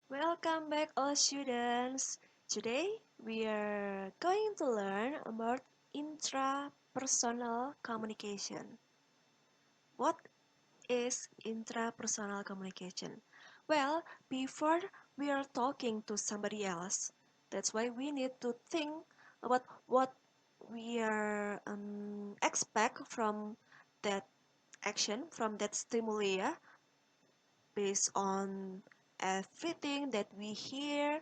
Welcome back, all students. Today we are going to learn about intrapersonal communication. What is intrapersonal communication? Well, before we are talking to somebody else, that's why we need to think about what we are expect from that action, from that stimuli, yeah, based on everything that we hear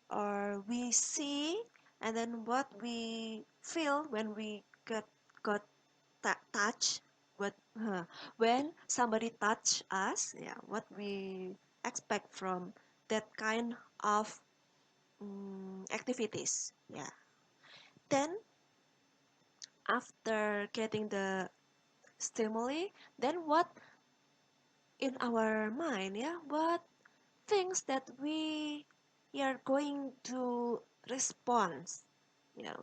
or we see, and then what we feel when we got touch what when somebody touch us, yeah, what we expect from that kind of activities, yeah. Then after getting the stimuli, then what in our mind, yeah, what things that we are going to respond,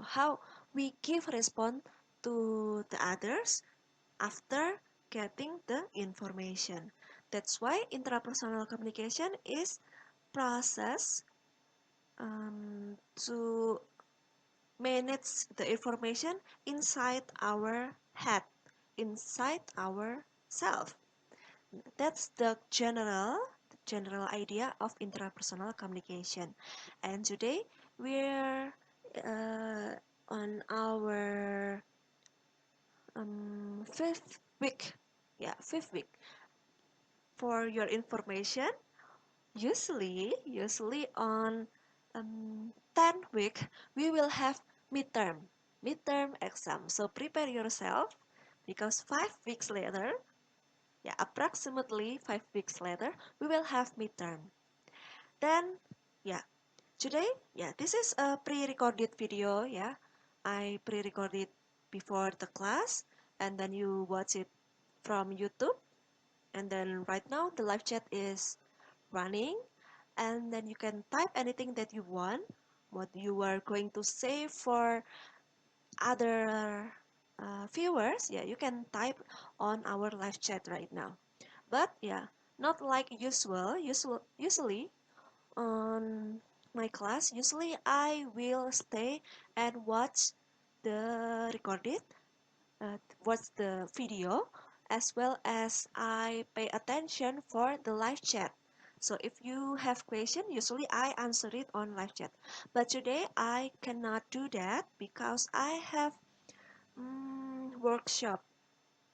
how we give response to the others after getting the information. That's why intrapersonal communication is process to manage the information inside our head, inside our self. That's the general idea of intrapersonal communication. And today we're uh, on our fifth week. Yeah, fifth week. For your information, usually on 10th week we will have midterm exam. So prepare yourself because 5 weeks later, yeah, approximately 5 weeks later, we will have midterm. Then, yeah, today, yeah, this is a pre-recorded video, yeah. I pre-recorded before the class, and then you watch it from YouTube. And then right now, the live chat is running, and then you can type anything that you want, what you are going to say for other viewers. Yeah, you can type on our live chat right now. But yeah, not like usually on my class, usually I will stay and recorded, watch the video, as well as I pay attention for the live chat. So if you have question, usually I answer it on live chat. But today I cannot do that because I have workshop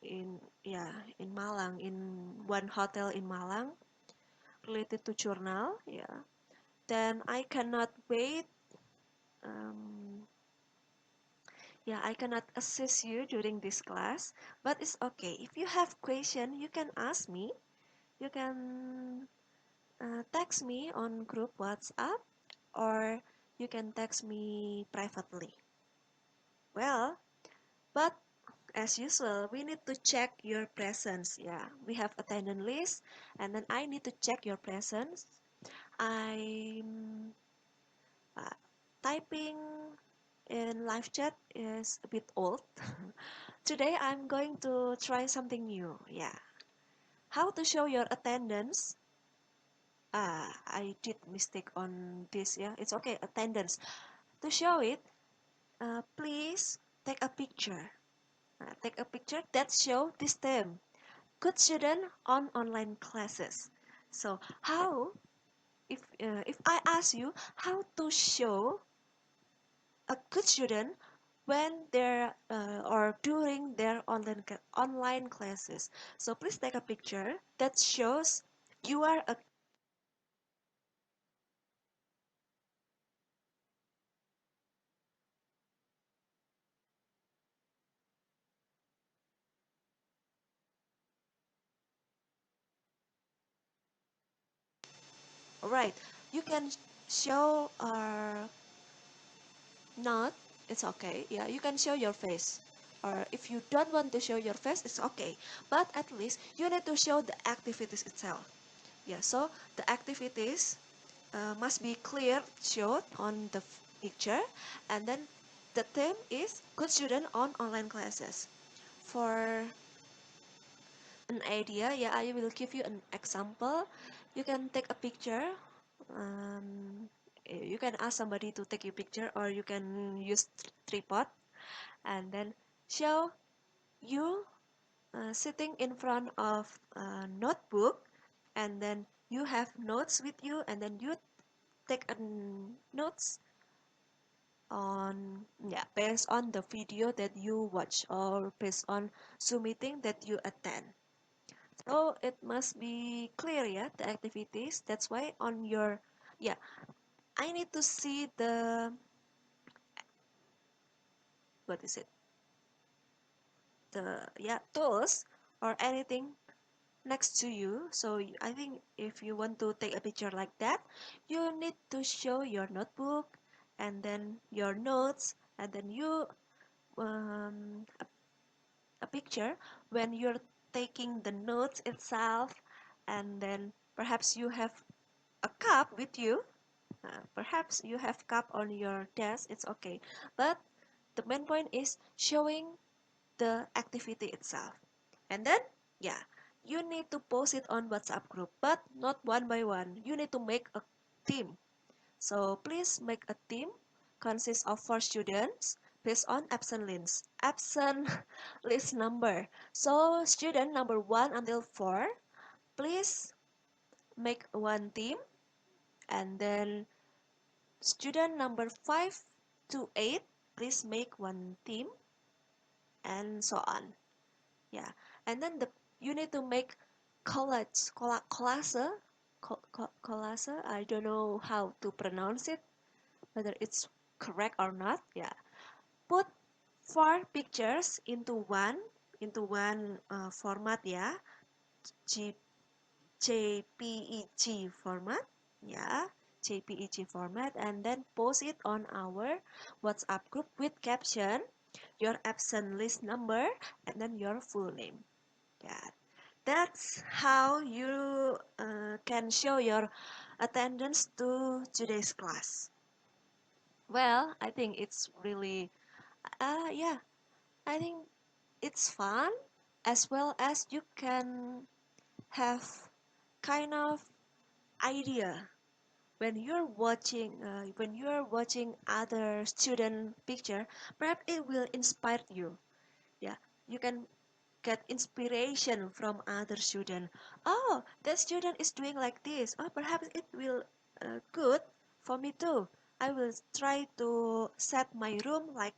in in Malang, in one hotel in Malang related to journal. Yeah, then I cannot wait. Um, yeah, I cannot assist you during this class, but it's okay. If you have question, you can ask me. You can text me on group WhatsApp, or you can text me privately. Well, but as usual, we need to check your presence. Yeah, we have attendance list, and then I need to check your presence. I'm uh, typing in live chat is a bit old. Today I'm going to try something new. Yeah. How to show your attendance? I did mistake on this. Yeah, it's okay. Attendance. To show it, please take a picture. Take a picture that show this term. Good student on online classes. So how if I ask you how to show a good student when they're or during their online classes. So please take a picture that shows you are a right. You can show or not. It's okay. Yeah, you can show your face. Or if you don't want to show your face, it's okay. But at least you need to show the activities itself. Yeah. So the activities must be clear showed on the picture, and then the theme is good student on online classes. For an idea, yeah, I will give you an example. You can take a picture um, you can ask somebody to take your picture, or you can use tripod, and then show you sitting in front of a notebook, and then you have notes with you, and then you take a notes on, yeah, based on the video that you watch, or based on Zoom meeting that you attend. So it must be clear, yeah, the activities. That's why on your, yeah, I need to see the, what is it, the, yeah, tools or anything next to you. So I think if you want to take a picture like that, you need to show your notebook, and then your notes, and then you um, a picture when you're taking the notes itself, and then perhaps you have a cup with you. Perhaps you have cup on your desk, it's okay, but the main point is showing the activity itself. And then, yeah, you need to post it on WhatsApp group, but not one by one. You need to make a team. So please make a team consists of 4 students based on absent list number. So student number 1 until 4, please make one team, and then student number 5 to 8, please make one team, and so on. Yeah, and then you need to make collage, collage. I don't know how to pronounce it, whether it's correct or not. Yeah, put 4 pictures into one format. Yeah, G, JPEG format. Yeah, JPEG format, and then post it on our WhatsApp group with caption, your absent list number, and then your full name. Yeah, that's how you can show your attendance to today's class. Well, I think it's really, yeah, I think it's fun, as well as you can have kind of idea when you're watching other student picture. Perhaps it will inspire you. Yeah, you can get inspiration from other student. Oh, that student is doing like this. Oh, perhaps it will good for me too. I will try to set my room like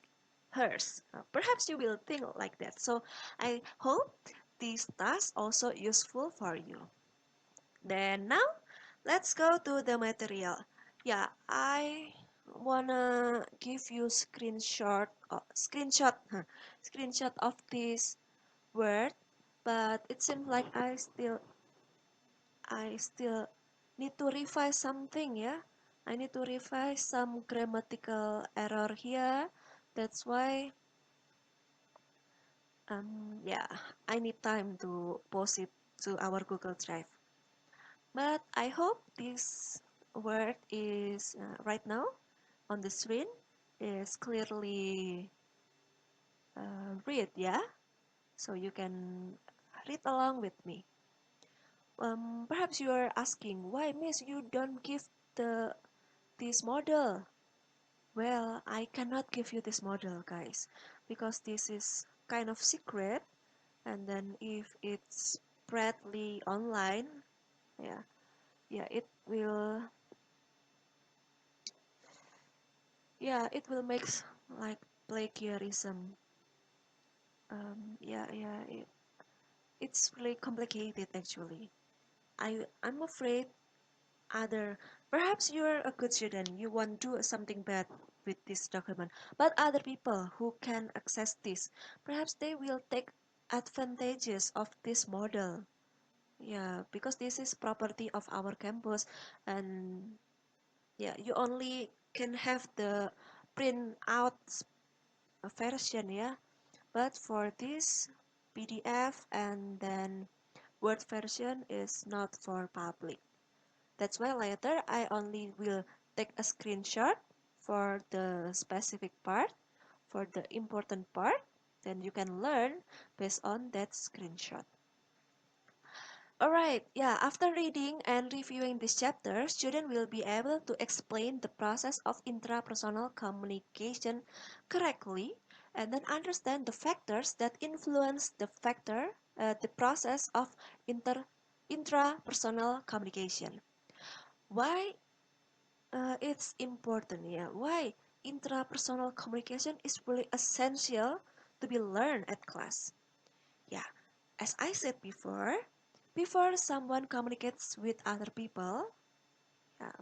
hers. Perhaps you will think like that. So I hope this task also useful for you. Then now let's go to the material. Yeah, I wanna give you screenshot of this word, but it seems like I still need to revise something, yeah. I need to revise some grammatical error here. That's why yeah, I need time to post it to our Google Drive. But I hope this word is right now on the screen is clearly read, yeah. So you can read along with me. Perhaps you are asking, why, Miss, you don't give the this model? Well, I cannot give you this model, guys, because this is kind of secret. And then if it's spreadly online, yeah, yeah, it will make like plagiarism. Yeah, it's really complicated actually. I'm afraid other perhaps you're a good student, you won't do something bad with this document, but other people who can access this, perhaps they will take advantages of this model. Yeah, because this is property of our campus, and yeah, you only can have the print out version, yeah, but for this PDF and then Word version is not for public. That's why later I only will take a screenshot for the specific part, for the important part, then you can learn based on that screenshot. Alright, yeah, after reading and reviewing this chapter, student will be able to explain the process of intrapersonal communication correctly and then understand the factors that influence the process of intrapersonal communication. Why it's important, yeah? Why intrapersonal communication is really essential to be learned at class? Yeah, as I said before someone communicates with other people,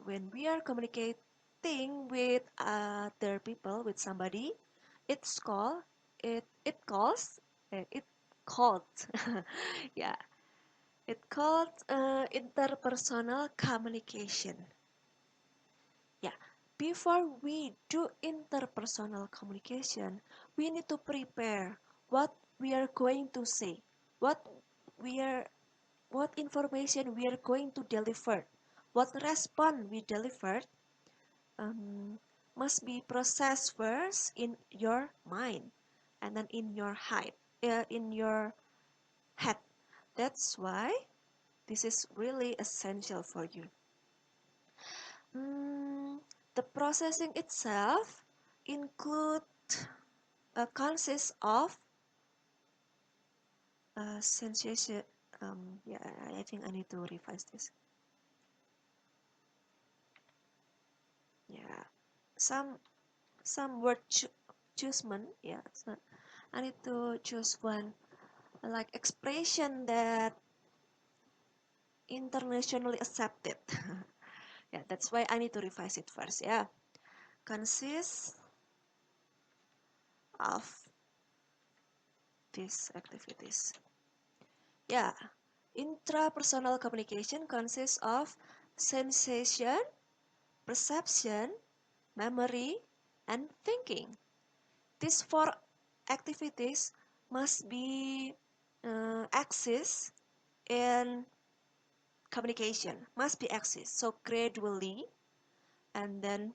when we are communicating with other people, with somebody, it's called it calls it called yeah it called interpersonal communication. Yeah, before we do interpersonal communication, we need to prepare what we are going to say, what we are what information we are going to deliver, what response we delivered um, must be processed first in your mind and then in your head. That's why this is really essential for you. Mm, the processing itself include consists of sensation. Yeah, I think I need to revise this. Yeah, some word choosement. Yeah, so I need to choose one like expression that internationally accepted. Yeah, that's why I need to revise it first. Yeah, consists of these activities. Yeah, intrapersonal communication consists of sensation, perception, memory, and thinking. These four activities must be accessed in communication, must be accessed. So gradually, and then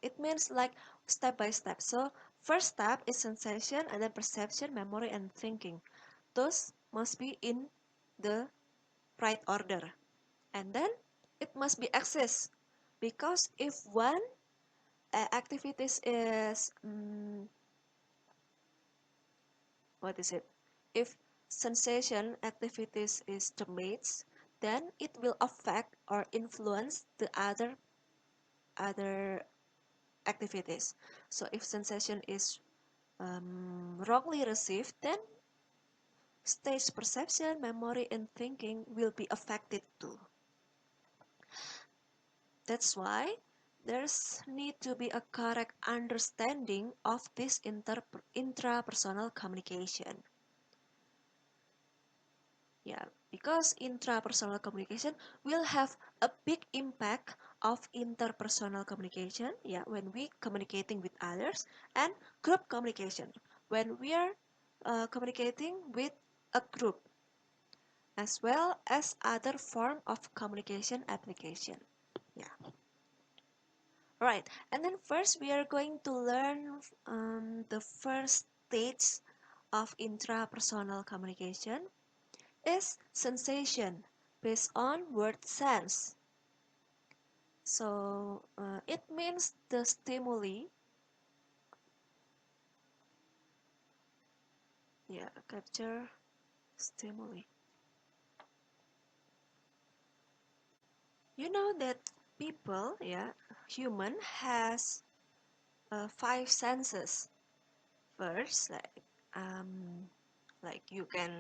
it means like step by step. So first step is sensation, and then perception, memory, and thinking. Those must be in the right order. And then it must be accessed because if one activities is what is it? If sensation activities is terminates, then it will affect or influence the other activities. So if sensation is wrongly received, then stage perception, memory, and thinking will be affected too. That's why there's need to be a correct understanding of this intrapersonal communication. Yeah, because intrapersonal communication will have a big impact of interpersonal communication, yeah, when we communicating with others, and group communication, when we are communicating with a group, as well as other form of communication application. Yeah. Right, and then first we are going to learn the first stage of intrapersonal communication is sensation based on word sense. So it means the stimuli, yeah, capture stimuli. You know that people, yeah, human has five senses. First, like you can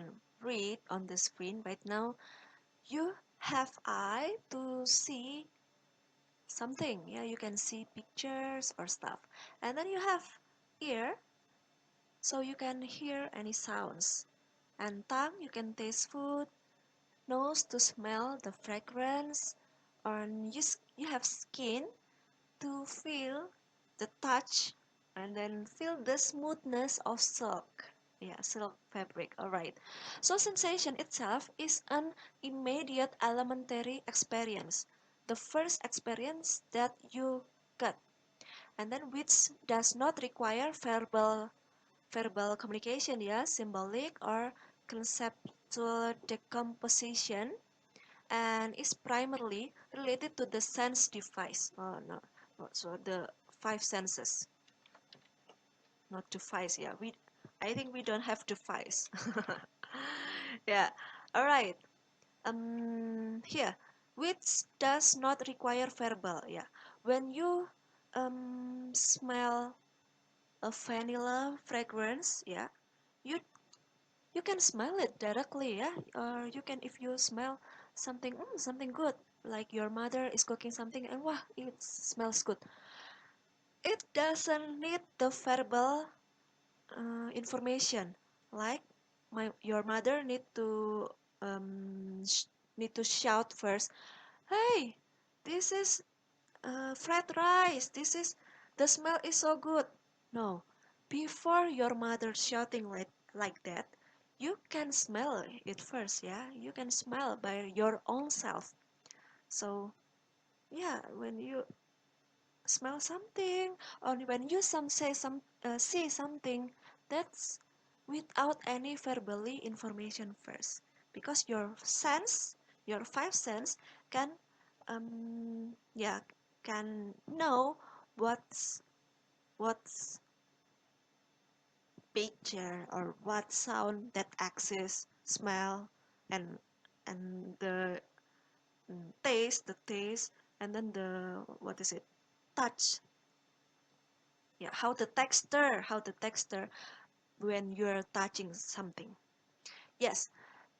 read on the screen right now, you have eye to see something. Yeah, you can see pictures or stuff. And then you have ear, so you can hear any sounds. And tongue, you can taste food. Nose to smell the fragrance. And you have skin to feel the touch and then feel the smoothness of silk. Yeah, silk fabric. Alright. So sensation itself is an immediate elementary experience. The first experience that you get, and then which does not require verbal communication, yeah, symbolic or molecule decomposition and is primarily related to the sense device. Oh no, so the five senses, not device. Yeah, I think we don't have device. Yeah, all right. Here, which does not require verbal. Yeah, when you smell a vanilla fragrance, yeah, you you can smell it directly, yeah, or you can, if you smell something, something good, like your mother is cooking something and wow, it smells good. It doesn't need the verbal information, like your mother um, need to shout first, hey, this is fried rice, this is, the smell is so good. No, before your mother shouting like that, you can smell it first, yeah, you can smell by your own self. So yeah, when you smell something, or when you see something, that's without any verbally information first, because your five sense can yeah, can know what's picture or what sound that exists, smell, and the taste, and then the, what is it, touch. Yeah, how the texture when you're touching something. Yes,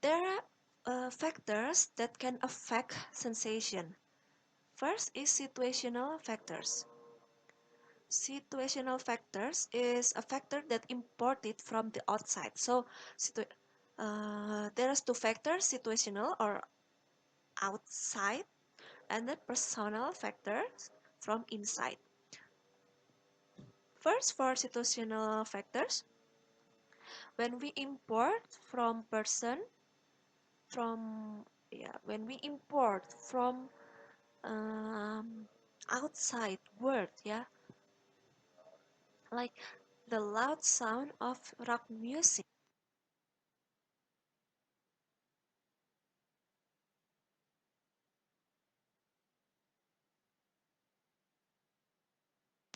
there are factors that can affect sensation. First is situational factors. Situational factors is a factor that imported from the outside. So there are two factors, situational or outside, and then personal factors from inside. First, for situational factors, when we import from person, from, yeah, when we import from outside world, yeah, like the loud sound of rock music.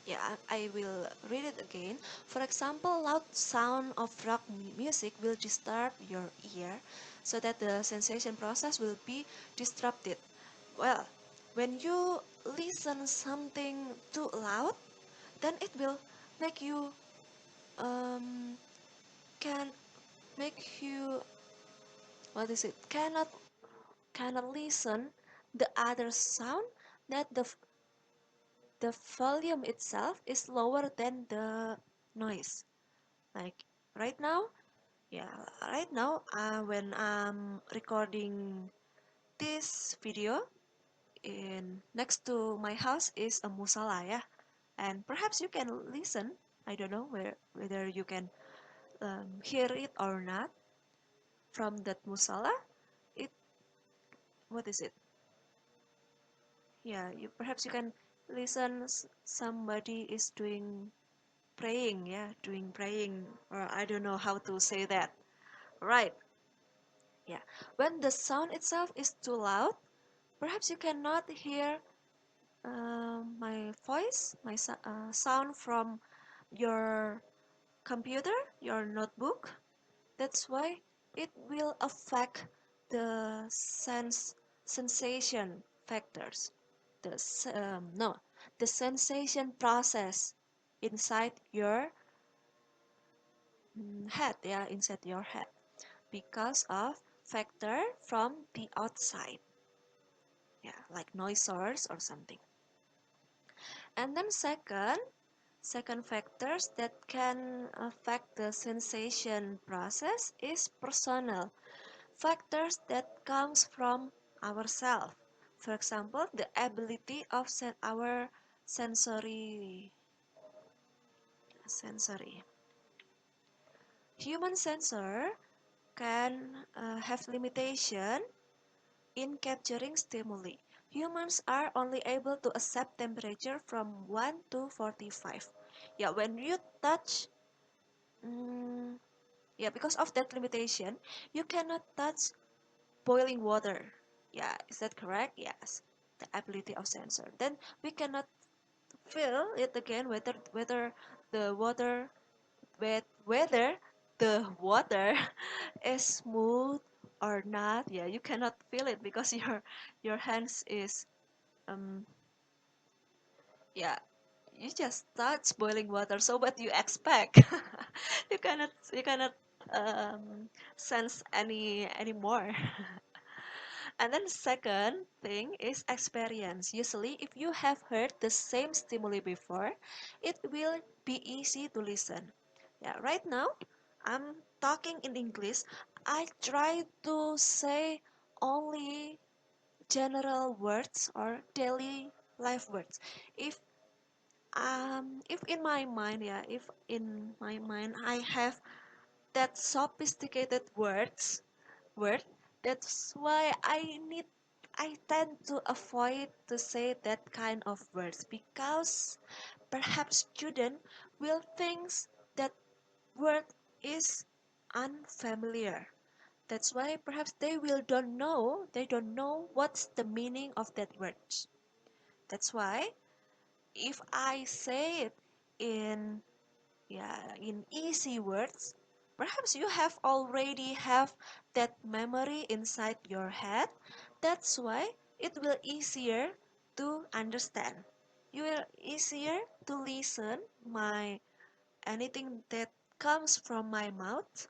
Yeah, I will read it again. For example, loud sound of rock music will disturb your ear so that the sensation process will be disrupted. Well, when you listen something too loud, then it will make you um can make you, what is it, cannot listen the other sound, that the volume itself is lower than the noise. Like right now, yeah, right now, when I'm recording this video, in next to my house is a musala, yeah, and perhaps you can listen. I don't know whether you can hear it or not from that musala. It, what is it? Yeah, you, perhaps you can listen. Somebody is doing praying, yeah, doing praying, or I don't know how to say that. Right? Yeah. When the sound itself is too loud, perhaps you cannot hear my voice, my sound from your computer, your notebook. That's why it will affect the sensation factors. No, the sensation process inside your head, yeah, inside your head, because of factor from the outside, yeah, like noise source or something. And then second factors that can affect the sensation process is personal factors that comes from ourselves. For example, the ability of our sensory human sensor can have limitation in capturing stimuli. Humans are only able to accept temperature from 1 to 45. Yeah, when you touch, mm, Yeah, because of that limitation, you cannot touch boiling water. Yeah, is that correct? Yes. The ability of sensor. Then we cannot feel it again whether the water whether the water is smooth or not. Yeah, you cannot feel it because your hands is um yeah, you just touch boiling water. So what you expect? You cannot sense any more. And then second thing is experience. Usually if you have heard the same stimuli before, it will be easy to listen. Yeah, right now I'm talking in English. I try to say only general words or daily life words. If if in my mind, yeah, if in my mind I have that sophisticated word, that's why I tend to avoid to say that kind of words because perhaps student will think that word is unfamiliar. That's why perhaps they don't know what's the meaning of that word. That's why if I say it in in easy words, perhaps you have already have that memory inside your head. That's why it will easier to understand. You will easier to listen my anything that comes from my mouth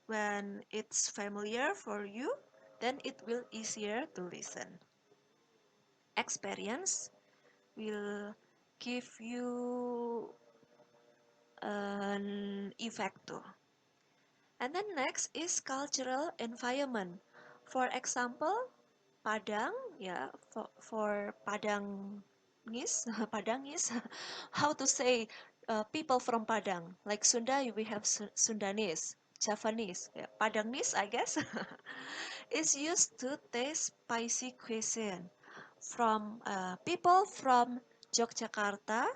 when it's familiar for you, then it will easier to listen. Experience will give you an effect too. And then next is cultural environment. For example, Padang, yeah, for Padangis, Padangis, how to say people from Padang. Like Sunda, we have Sundanese, Javanese, yeah, Padangis, I guess, is used to taste spicy cuisine. From people from Yogyakarta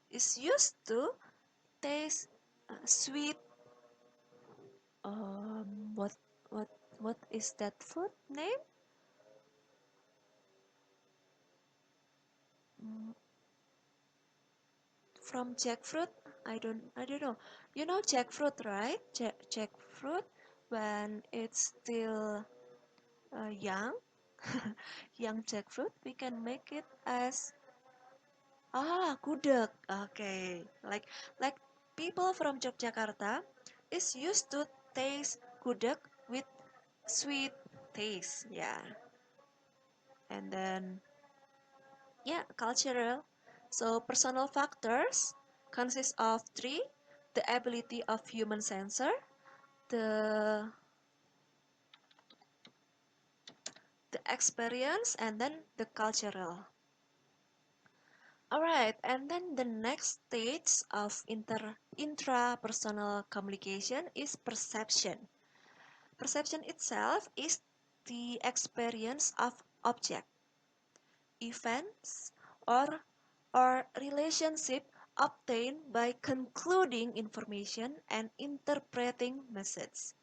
is used to taste sweet. What what what is that food name? Mm, from jackfruit? I don't know. You know jackfruit, right? Jackfruit when it's still young, young jackfruit, we can make it as gudeg. Okay, like people from Yogyakarta is used to taste gudeg with sweet taste. Yeah, and then yeah, cultural. So personal factors consist of three: the ability of human sensor, the the experience, and then the cultural. Alright, and then the next stage of intrapersonal communication is perception. Perception itself is the experience of object, events, or relationship obtained by concluding information and interpreting message.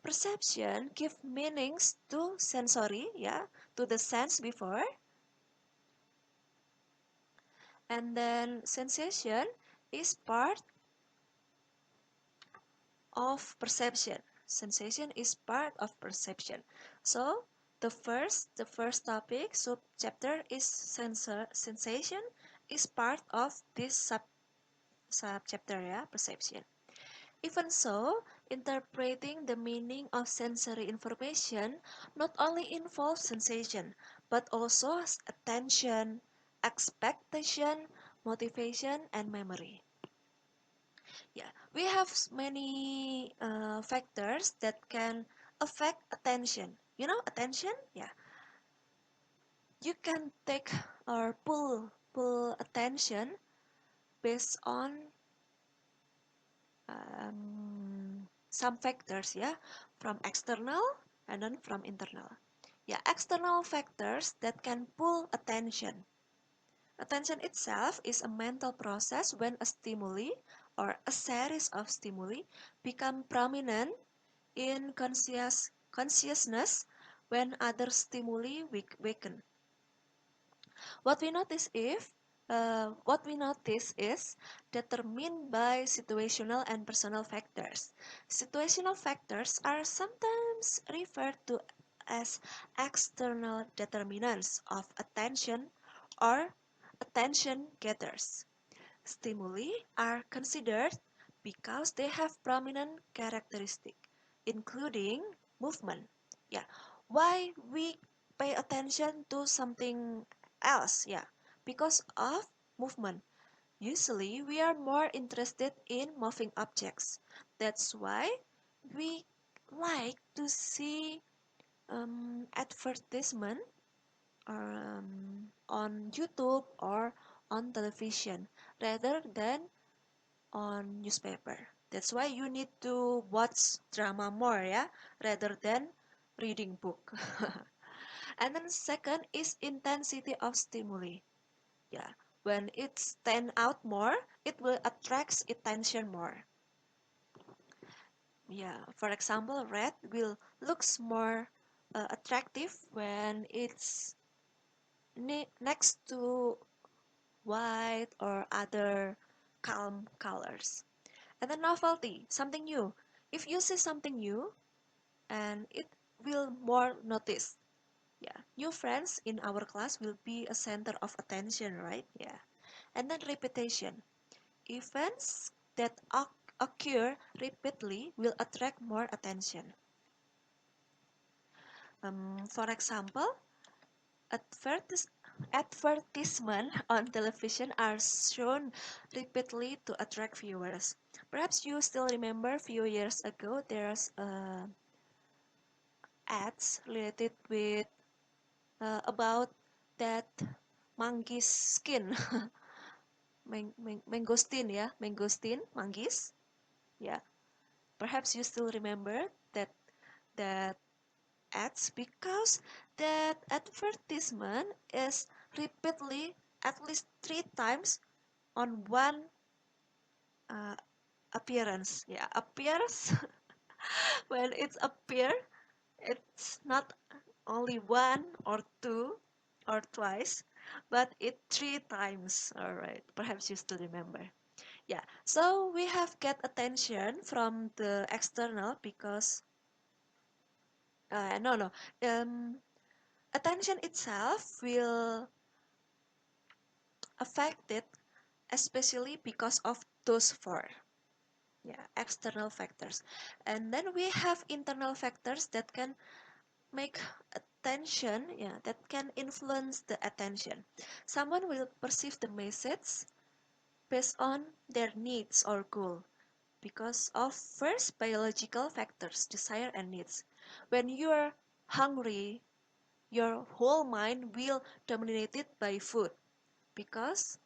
Perception give meanings to sensory, yeah, to the sense before, and then sensation is part of perception. Sensation is part of perception. So the first topic sub-chapter is sensation is part of this sub-chapter, yeah, perception. Even so, interpreting the meaning of sensory information not only involves sensation, but also attention, expectation, motivation, and memory. Yeah, we have many factors that can affect attention. You know, attention? Yeah, you can take or pull attention based on some factors, yeah, from external and then from internal. Yeah, external factors that can pull attention. Attention itself is a mental process when a stimuli or a series of stimuli become prominent in consciousness when other stimuli weaken. What we notice is determined by situational and personal factors. Situational factors are sometimes referred to as external determinants of attention or attention getters. Stimuli are considered because they have prominent characteristics, including movement. Yeah, why we pay attention to something else? Yeah, because of movement. Usually, we are more interested in moving objects. That's why we like to see advertisement on YouTube or on television rather than on newspaper. That's why you need to watch drama more, yeah, rather than reading book. And then second is intensity of stimuli. Yeah, when it stand out more, it will attract attention more. Yeah, for example, red will looks more attractive when it's next to white or other calm colors. And then novelty, something new. If you see something new, and it will more notice. Yeah, new friends in our class will be a center of attention, right? Yeah. And then repetition. Events that occur repeatedly will attract more attention. For example, advertis advertisements on television are shown repeatedly to attract viewers. Perhaps you still remember a few years ago there's ads related with about that monkey's skin. Mangosteen, yeah, mangosteen, monkeys. Yeah, perhaps you still remember that ads because that advertisement is repeatedly at least 3 times on one uh, appearance. Yeah, appears when it's appear, it's not only one or two or twice, but it 3 times. All right, perhaps you still remember. Yeah, so we have get attention from the external because no no um attention itself will affect it, especially because of those four, yeah, external factors. And then we have internal factors that can make attention, yeah, that can influence the attention. Someone will perceive the message based on their needs or goal because of first biological factors, desire and needs. When you're hungry, your whole mind will dominated by food because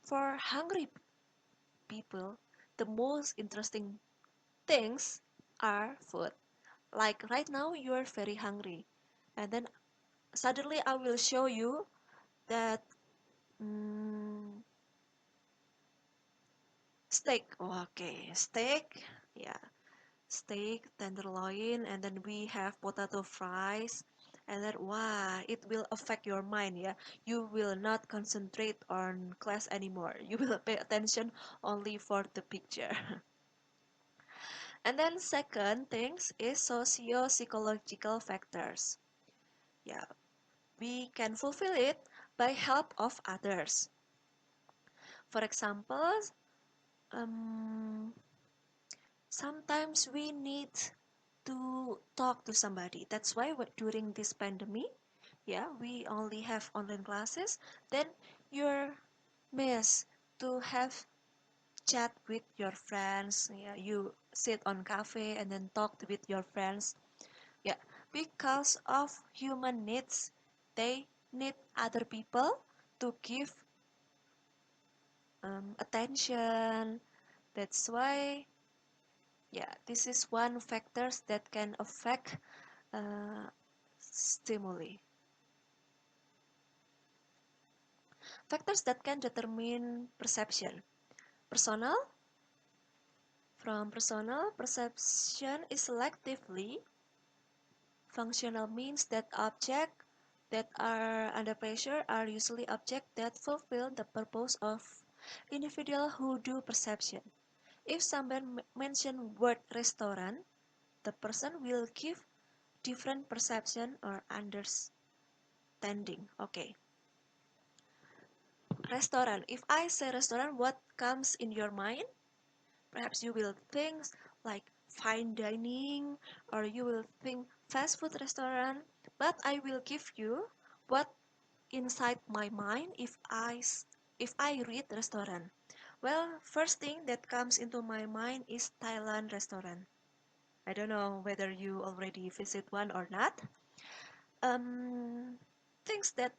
for hungry people, the most interesting things are food. Like right now, you are very hungry, and then suddenly I will show you that mm, steak. Oh, okay, steak. Yeah, steak, tenderloin, and then we have potato fries. And then, wow, it will affect your mind. Yeah, you will not concentrate on class anymore. You will pay attention only for the picture. And then second things is socio-psychological factors. Yeah, we can fulfill it by help of others. For example, um, sometimes we need to talk to somebody. That's why during this pandemic, yeah, we only have online classes. Then you're miss to have chat with your friends. Yeah, you sit on cafe and then talk with your friends. Yeah, because of human needs, they need other people to give attention. That's why, yeah, this is one factors that can affect uh, stimuli. Factors that can determine perception. Personal. From personal, perception is selectively functional, means that objects that are under pressure are usually objects that fulfill the purpose of individual who do perception. If someone mentions word restaurant, the person will give different perception or understanding. Okay. Restaurant. If I say restaurant, what comes in your mind? Perhaps you will think like fine dining, or you will think fast food restaurant, but I will give you what inside my mind if I read restaurant. Well, first thing that comes into my mind is Thailand restaurant. I don't know whether you already visit one or not. Things that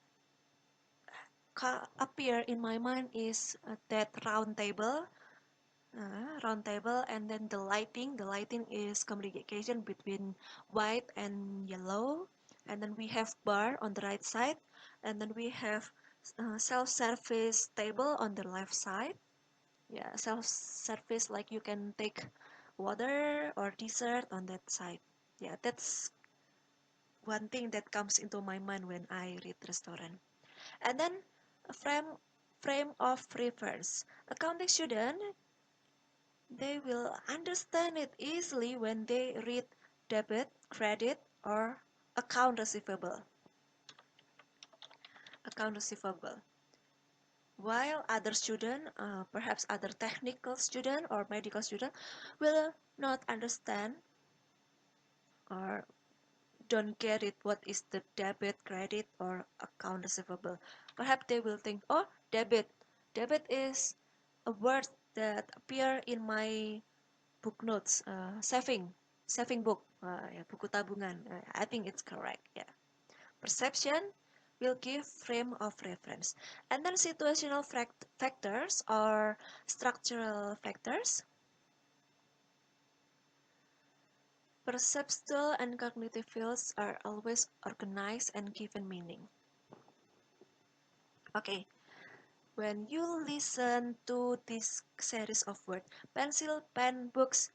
appear in my mind is that round table, and then the lighting is communication between white and yellow, and then we have bar on the right side, and then we have self-service table on the left side. Yeah, self-service, like you can take water or dessert on that side. Yeah, that's one thing that comes into my mind when I read restaurant. And then a frame of reference. Accounting student, they will understand it easily when they read debit, credit, or account receivable. Account receivable. While other student, perhaps other technical student or medical student, will not understand or don't get it what is the debit, credit, or account receivable. Perhaps they will think, oh, debit. Debit is a word that appear in my book notes, saving book, ya, buku tabungan. I think it's correct. Yeah. Perception will give frame of reference. And then situational factors or structural factors. Perceptual and cognitive fields are always organized and given meaning. Okay, when you listen to this series of words, pencil, pen, books,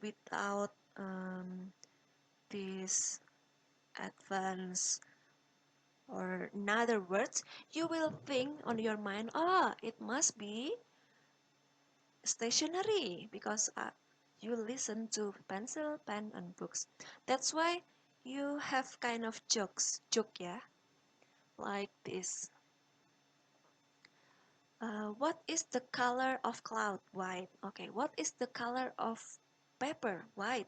without this advanced or another words, you will think on your mind, it must be stationery because you listen to pencil, pen, and books. That's why you have kind of joke, yeah, like this. What is the color of cloud? White. Okay, what is the color of paper? White.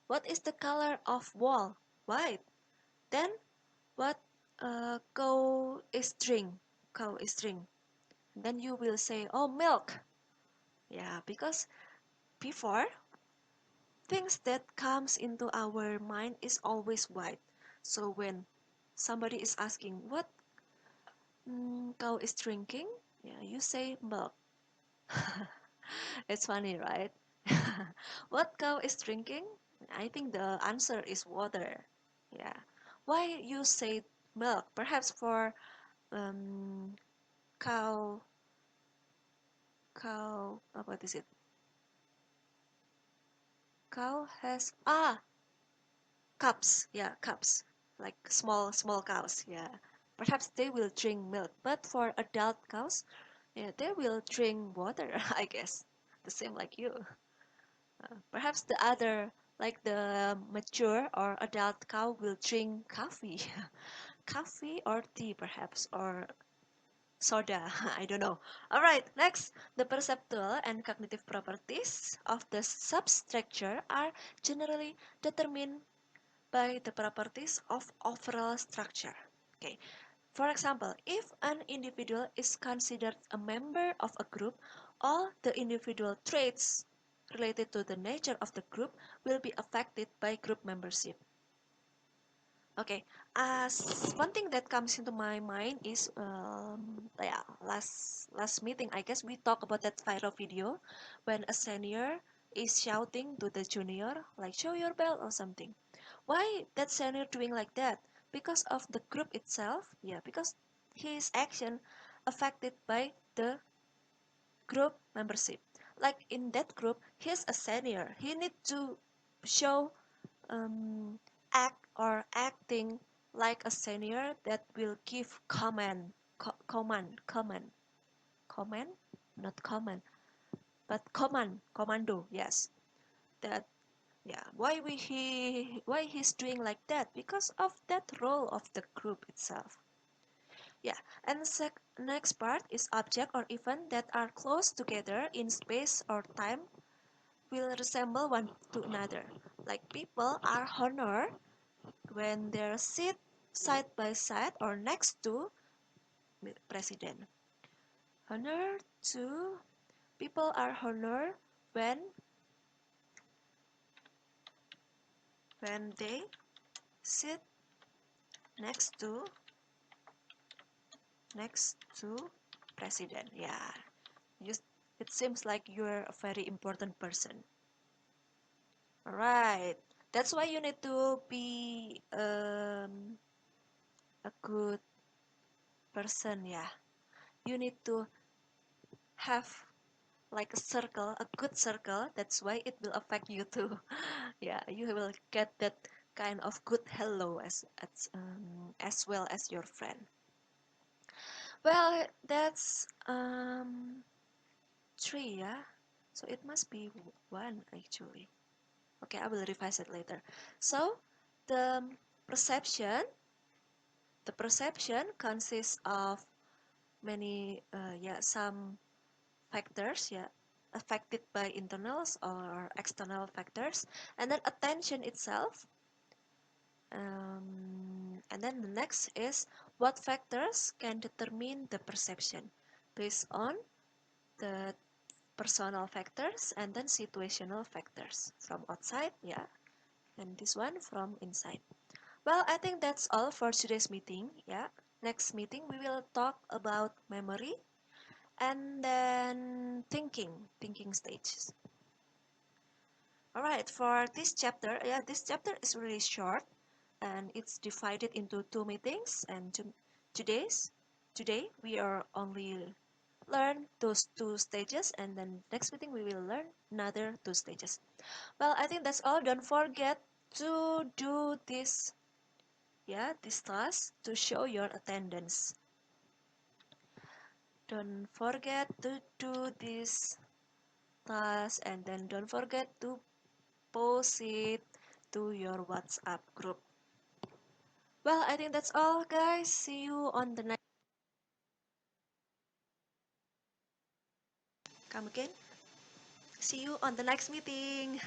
What is the color of wall? White. Then what cow is drink? Cow is drink. Then you will say, oh, milk. Yeah, because before, things that comes into our mind is always white. So when somebody is asking what cow is drinking, yeah, you say milk. It's funny, right? What cow is drinking? I think the answer is water. Yeah. Why you say milk? Perhaps for um, cow, what is it? Cow has cups. Yeah, cups. Like small cows. Yeah. Perhaps they will drink milk, but for adult cows, yeah, they will drink water. I guess the same like you. Perhaps the other, like the mature or adult cow, will drink coffee, coffee or tea, perhaps, or soda. I don't know. All right, next, the perceptual and cognitive properties of the substructure are generally determined by the properties of overall structure. Okay. For example, if an individual is considered a member of a group, all the individual traits related to the nature of the group will be affected by group membership. Okay, as one thing that comes into my mind is yeah, last meeting I guess we talked about that viral video when a senior is shouting to the junior like show your belt or something. Why that senior doing like that? Because of the group itself, yeah, because his action affected by the group membership. Like in that group, he's a senior. He need to show act or acting like a senior that will give command, not command, but commando. Yes, that yeah. Why he's doing like that? Because of that role of the group itself. Yeah, and the next part is object or event that are close together in space or time will resemble one to another. Like people are honored when they sit side by side or next to president. Honored to people are honored when they sit next to next to president. Yeah, you, it seems like you're a very important person. All right, that's why you need to be a good person. Yeah, you need to have like a circle, a good circle. That's why it will affect you too. Yeah, you will get that kind of good hello as well as your friend. Well, that's three, yeah. So it must be one actually. Okay, I will revise it later. So the perception, the perception consists of many, yeah, some factors, yeah, affected by internals or external factors, and then attention itself. And then the next is what factors can determine the perception based on the personal factors and then situational factors from outside, yeah, and this one from inside. Well, I think that's all for today's meeting, yeah. Next meeting we will talk about memory and then thinking stages. All right, for this chapter, yeah, this chapter is really short and it's divided into two meetings. And today's today we are only learn those two stages, and then next meeting we will learn another two stages. Well, I think that's all. Don't forget to do this, yeah, this task to show your attendance. Don't forget to do this task, and then don't forget to post it to your WhatsApp group. Well, I think that's all, guys. See you on the next. Come again. See you on the next meeting.